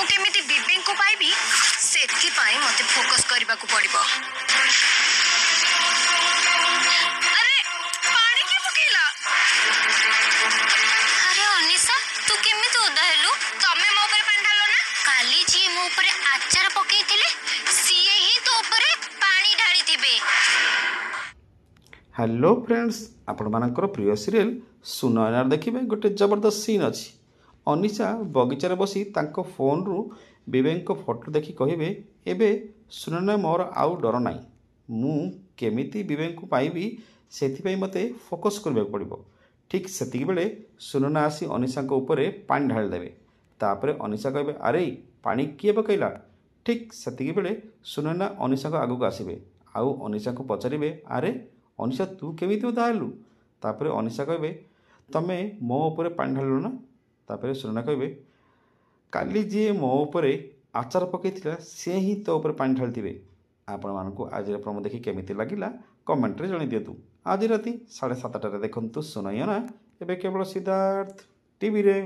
केमिति बिबेन को पाइबी सेति पाई मते फोकस करबा को पड़िबो। अरे पानी के पकेला। अरे अनिशा तू केमिति ओदा हेलु? तमे मो ऊपर पानी ढालो ना? काली जी मो ऊपर आचार पकेइथिले सीए ही तो ऊपर पानी ढाली थिबे। हेलो फ्रेंड्स, आपण मानकर प्रिय सीरियल सुनयनार देखिए गोटे जबरदस्त सीन अच्छी। अनिशा बगीचार बसी तांको फोन रु बिबेक फोटो देखि कहिबे एबे सुनना मोर आउ डर नाई, मु केमिति बिबेक को पाइबी सेथिपई मते फोकस करबा पड़िबो। ठीक सेतिक बेले सुनना आसी अनिशा को ऊपर पानी ढाल देबे। तापरे अनिशा कहबे अरे पानी किए पकईला। ठीक सेतिक बेले सुनना अनिशा को आगु आसबे आउ अनिशा को पचारे अरे अनिशा तू केमिति ओदा हेलु? तापरे अनिशा कहबे तमे मो ऊपर पानी ढालु ना? तापरे सुनना कहबे काली जी मो ऊपर आचार पकईथिला से ही तो ऊपर पानी ढालथिबे। आपण मानकु आज प्रोमो देखि केमिति लागिला कमेंट रे जणै दियतु। आज राति 7:30 देखंतु सुनयना एबे केवल सिद्धार्थ टीवी रे।